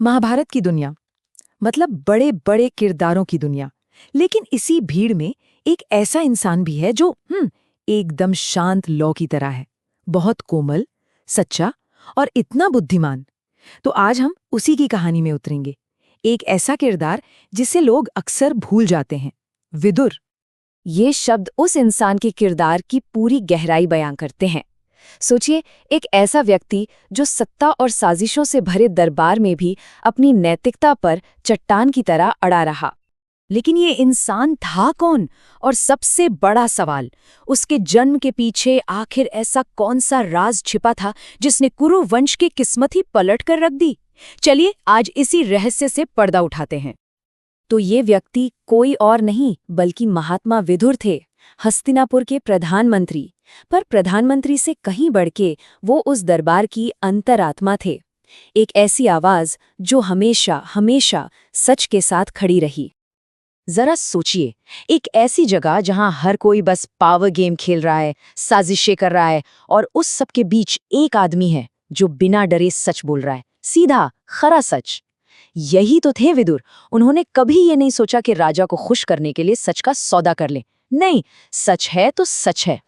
महाभारत की दुनिया, मतलब बड़े बड़े किरदारों की दुनिया। लेकिन इसी भीड़ में एक ऐसा इंसान भी है जो एकदम शांत लौ की तरह है, बहुत कोमल, सच्चा और इतना बुद्धिमान। तो आज हम उसी की कहानी में उतरेंगे, एक ऐसा किरदार जिसे लोग अक्सर भूल जाते हैं, विदुर। ये शब्द उस इंसान के किरदार की पूरी गहराई बयां करते हैं। सोचिए, एक ऐसा व्यक्ति जो सत्ता और साजिशों से भरे दरबार में भी अपनी नैतिकता पर चट्टान की तरह अड़ा रहा। लेकिन ये इंसान था कौन? और सबसे बड़ा सवाल, उसके जन्म के पीछे आखिर ऐसा कौन सा राज छिपा था जिसने कुरु वंश की किस्मत ही पलट कर रख दी? चलिए आज इसी रहस्य से पर्दा उठाते हैं। तो ये व्यक्ति कोई और नहीं बल्कि महात्मा विदुर थे, हस्तिनापुर के प्रधानमंत्री। पर प्रधानमंत्री से कहीं बढ़ के वो उस दरबार की अंतरात्मा थे, एक ऐसी आवाज जो हमेशा हमेशा सच के साथ खड़ी रही। जरा सोचिए, एक ऐसी जगह जहां हर कोई बस पावर गेम खेल रहा है, साजिशें कर रहा है, और उस सब के बीच एक आदमी है जो बिना डरे सच बोल रहा है, सीधा खरा सच। यही तो थे विदुर। उन्होंने कभी ये नहीं सोचा कि राजा को खुश करने के लिए सच का सौदा कर ले। नहीं, सच है तो सच है।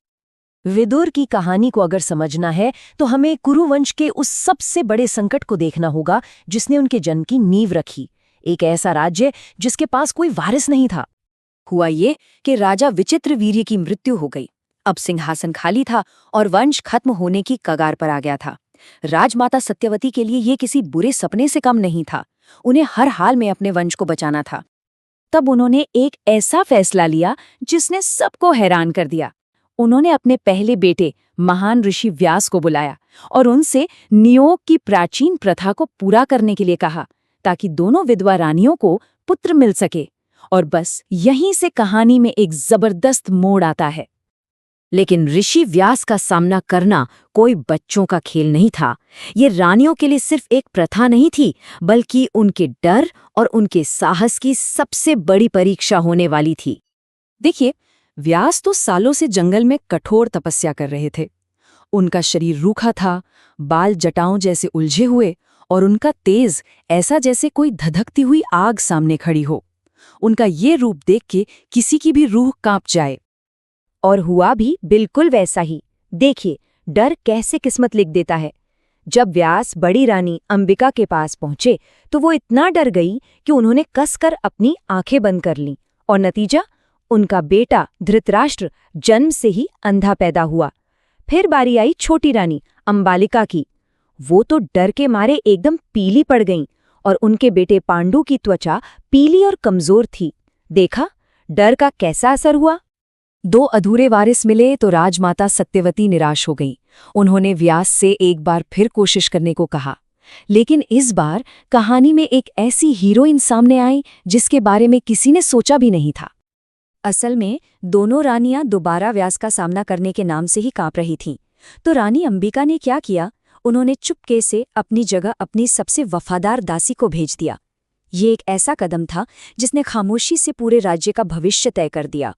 विदुर की कहानी को अगर समझना है तो हमें कुरुवंश के उस सबसे बड़े संकट को देखना होगा जिसने उनके जन्म की नींव रखी। एक ऐसा राज्य जिसके पास कोई वारिस नहीं था। हुआ ये कि राजा विचित्रवीर्य की मृत्यु हो गई। अब सिंहासन खाली था और वंश खत्म होने की कगार पर आ गया था। राजमाता सत्यवती के लिए ये किसी बुरे सपने से कम नहीं था। उन्हें हर हाल में अपने वंश को बचाना था। तब उन्होंने एक ऐसा फैसला लिया जिसने सबको हैरान कर दिया। उन्होंने अपने पहले बेटे महान ऋषि व्यास को बुलाया और उनसे नियोग की प्राचीन प्रथा को पूरा करने के लिए कहा, ताकि दोनों विधवा रानियों को पुत्र मिल सके। और बस यहीं से कहानी में एक जबरदस्त मोड़ आता है। लेकिन ऋषि व्यास का सामना करना कोई बच्चों का खेल नहीं था। ये रानियों के लिए सिर्फ एक प्रथा नहीं थी, बल्कि उनके डर और उनके साहस की सबसे बड़ी परीक्षा होने वाली थी। देखिए, व्यास तो सालों से जंगल में कठोर तपस्या कर रहे थे। उनका शरीर रूखा था, बाल जटाओं जैसे उलझे हुए, और उनका तेज ऐसा जैसे कोई धधकती हुई आग सामने खड़ी हो। उनका ये रूप देख के किसी की भी रूह कांप जाए। और हुआ भी बिल्कुल वैसा ही। देखिए, डर कैसे किस्मत लिख देता है। जब व्यास बड़ी रानी अंबिका के पास पहुंचे तो वो इतना डर गई कि उन्होंने कसकर अपनी आंखें बंद कर लीं, और नतीजा, उनका बेटा धृतराष्ट्र जन्म से ही अंधा पैदा हुआ। फिर बारी आई छोटी रानी अंबालिका की। वो तो डर के मारे एकदम पीली पड़ गईं, और उनके बेटे पांडु की त्वचा पीली और कमजोर थी। देखा, डर का कैसा असर हुआ। 2 अधूरे वारिस मिले तो राजमाता सत्यवती निराश हो गई। उन्होंने व्यास से एक बार फिर कोशिश करने को कहा। लेकिन इस बार कहानी में एक ऐसी हीरोइन सामने आई जिसके बारे में किसी ने सोचा भी नहीं था। असल में दोनों रानियां दोबारा व्यास का सामना करने के नाम से ही कांप रही थीं। तो रानी अंबिका ने क्या किया? उन्होंने चुपके से अपनी जगह अपनी सबसे वफादार दासी को भेज दिया। ये एक ऐसा कदम था जिसने खामोशी से पूरे राज्य का भविष्य तय कर दिया।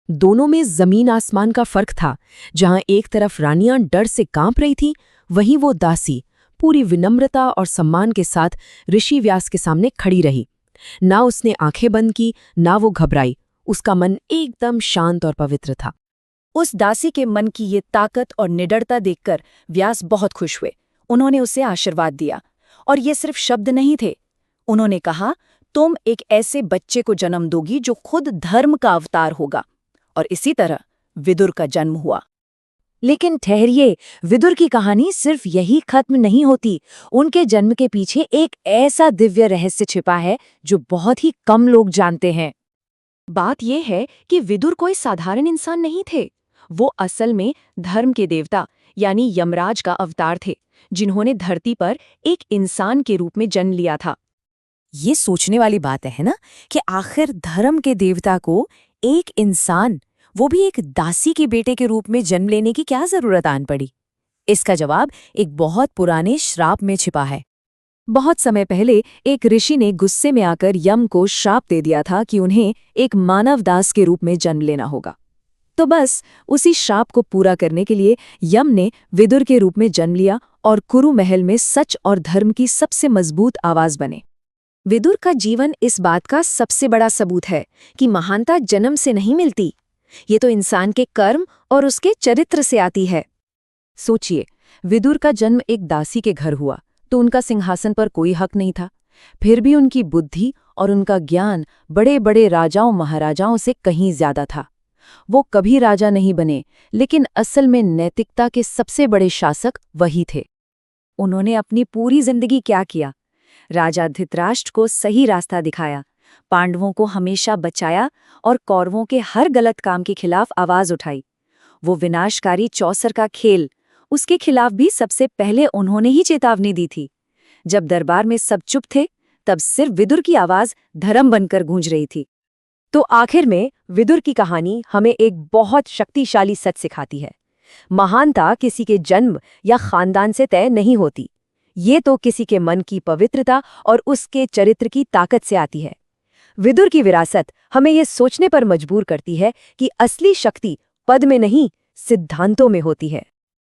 दोनों में जमीन आसमान का फर्क था। जहां एक तरफ रानियां डर से कांप रही थीं, वहीं वो दासी पूरी विनम्रता और सम्मान के साथ ऋषि व्यास के सामने खड़ी रही। ना उसने आंखें बंद की, ना वो घबराई। उसका मन एकदम शांत और पवित्र था। उस दासी के मन की ये ताकत और निडरता देखकर व्यास बहुत खुश हुए। उन्होंने उसे आशीर्वाद दिया, और ये सिर्फ शब्द नहीं थे। उन्होंने कहा, तुम एक ऐसे बच्चे को जन्म दोगी जो खुद धर्म का अवतार होगा। और इसी तरह विदुर का जन्म हुआ। लेकिन ठहरिए, विदुर की कहानी सिर्फ यही खत्म नहीं होती। उनके जन्म के पीछे एक ऐसा दिव्य रहस्य छिपा है जो बहुत ही कम लोग जानते हैं। बात यह है कि विदुर कोई साधारण इंसान नहीं थे। वो असल में धर्म के देवता यानी यमराज का अवतार थे, जिन्होंने धरती पर एक इंसान के रूप में जन्म लिया था। ये सोचने वाली बात है ना, कि आखिर धर्म के देवता को एक इंसान, वो भी एक दासी के बेटे के रूप में जन्म लेने की क्या जरूरत आन पड़ी? इसका जवाब एक बहुत पुराने श्राप में छिपा है। बहुत समय पहले एक ऋषि ने गुस्से में आकर यम को श्राप दे दिया था कि उन्हें एक मानव दास के रूप में जन्म लेना होगा। तो बस उसी श्राप को पूरा करने के लिए यम ने विदुर के रूप में जन्म लिया और कुरु महल में सच और धर्म की सबसे मजबूत आवाज बने। विदुर का जीवन इस बात का सबसे बड़ा सबूत है कि महानता जन्म से नहीं मिलती, ये तो इंसान के कर्म और उसके चरित्र से आती है। सोचिए, विदुर का जन्म एक दासी के घर हुआ तो उनका सिंहासन पर कोई हक नहीं था, फिर भी उनकी बुद्धि और उनका ज्ञान बड़े बड़े राजाओं महाराजाओं से कहीं ज्यादा था। वो कभी राजा नहीं बने, लेकिन असल में नैतिकता के सबसे बड़े शासक वही थे। उन्होंने अपनी पूरी जिंदगी क्या किया? राजा धृतराष्ट्र को सही रास्ता दिखाया, पांडवों को हमेशा बचाया और कौरवों के हर गलत काम के खिलाफ आवाज उठाई। वो विनाशकारी चौसर का खेल, उसके खिलाफ भी सबसे पहले उन्होंने ही चेतावनी दी थी। जब दरबार में सब चुप थे, तब सिर्फ विदुर की आवाज धर्म बनकर गूंज रही थी। तो आखिर में विदुर की कहानी हमें एक बहुत शक्तिशाली सच सिखाती है। महानता किसी के जन्म या खानदान से तय नहीं होती, ये तो किसी के मन की पवित्रता और उसके चरित्र की ताकत से आती है। विदुर की विरासत हमें ये सोचने पर मजबूर करती है कि असली शक्ति पद में नहीं, सिद्धांतों में होती है।